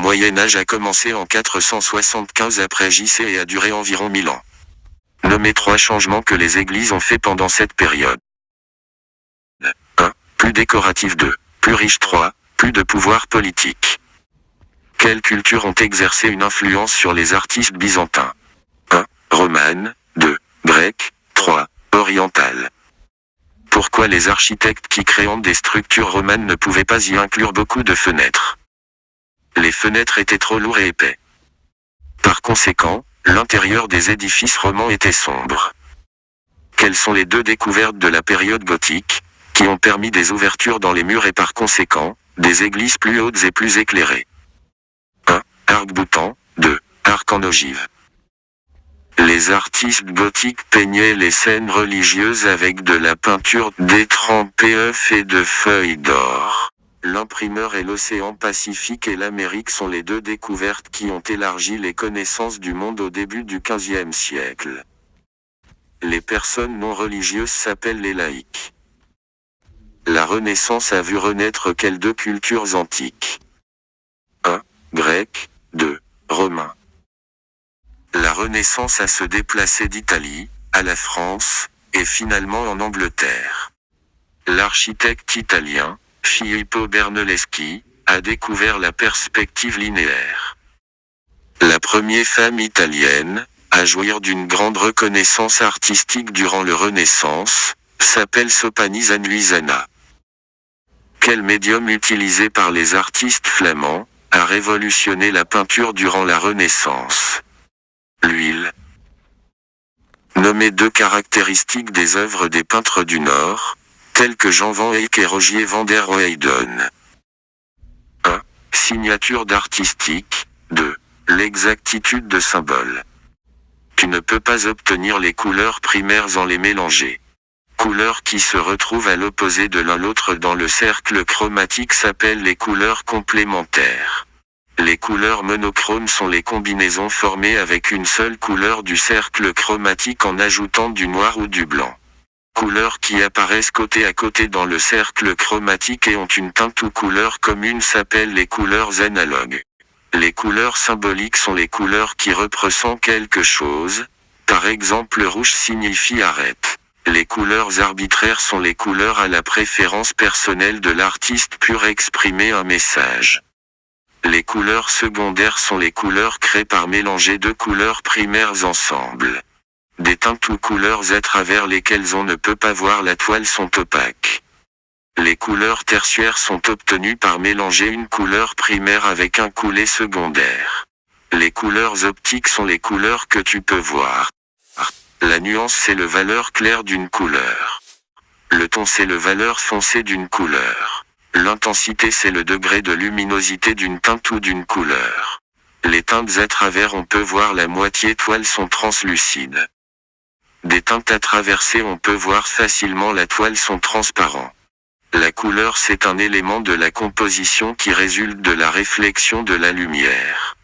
Moyen-Âge a commencé en 475 après JC et a duré environ 1000 ans. Nommez 3 changements que les églises ont fait pendant cette période. 1. Plus décoratif. 2. Plus riche. 3. Plus de pouvoir politique. Quelles cultures ont exercé une influence sur les artistes byzantins? 1. Romane. 2. Grecque. 3. Orientale. Pourquoi les architectes qui créant des structures romanes ne pouvaient pas y inclure beaucoup de fenêtres? Les fenêtres étaient trop lourds et épais. Par conséquent, l'intérieur des édifices romans était sombre. Quelles sont les 2 découvertes de la période gothique, qui ont permis des ouvertures dans les murs et par conséquent, des églises plus hautes et plus éclairées? 1. Arc-boutant. 2. Arc en ogive. Les artistes gothiques peignaient les scènes religieuses avec de la peinture détrempée œufs et de feuilles d'or. L'imprimeur et l'océan Pacifique et l'Amérique sont les 2 découvertes qui ont élargi les connaissances du monde au début du XVe siècle. Les personnes non religieuses s'appellent les laïcs. La Renaissance a vu renaître quelles 2 cultures antiques? 1. Grec. 2. Romain. La Renaissance a se déplacé d'Italie, à la France, et finalement en Angleterre. L'architecte italien, Filippo Brunelleschi, a découvert la perspective linéaire. La première femme italienne, à jouir d'une grande reconnaissance artistique durant la Renaissance, s'appelle Sophanie Anuisana. Quel médium utilisé par les artistes flamands, a révolutionné la peinture durant la Renaissance? L'huile. Nommez 2 caractéristiques des œuvres des peintres du Nord, tels que Jan van Eyck et Rogier van der Weyden. 1. Signature d'artistique. 2. L'exactitude de symbole. Tu ne peux pas obtenir les couleurs primaires en les mélangeant. Couleurs qui se retrouvent à l'opposé de l'un l'autre dans le cercle chromatique s'appellent les couleurs complémentaires. Les couleurs monochromes sont les combinaisons formées avec une seule couleur du cercle chromatique en ajoutant du noir ou du blanc. Couleurs qui apparaissent côté à côté dans le cercle chromatique et ont une teinte ou couleur commune s'appellent les couleurs analogues. Les couleurs symboliques sont les couleurs qui représentent quelque chose. Par exemple, le rouge signifie arrête. Les couleurs arbitraires sont les couleurs à la préférence personnelle de l'artiste pour exprimer un message. Les couleurs secondaires sont les couleurs créées par mélanger 2 couleurs primaires ensemble. Des teintes ou couleurs à travers lesquelles on ne peut pas voir la toile sont opaques. Les couleurs tertiaires sont obtenues par mélanger une couleur primaire avec un coulé secondaire. Les couleurs optiques sont les couleurs que tu peux voir. La nuance c'est le valeur claire d'une couleur. Le ton c'est le valeur foncée d'une couleur. L'intensité c'est le degré de luminosité d'une teinte ou d'une couleur. Les teintes à travers on peut voir la moitié toile sont translucides. Des teintes à traverser on peut voir facilement la toile sont transparents. La couleur c'est un élément de la composition qui résulte de la réflexion de la lumière.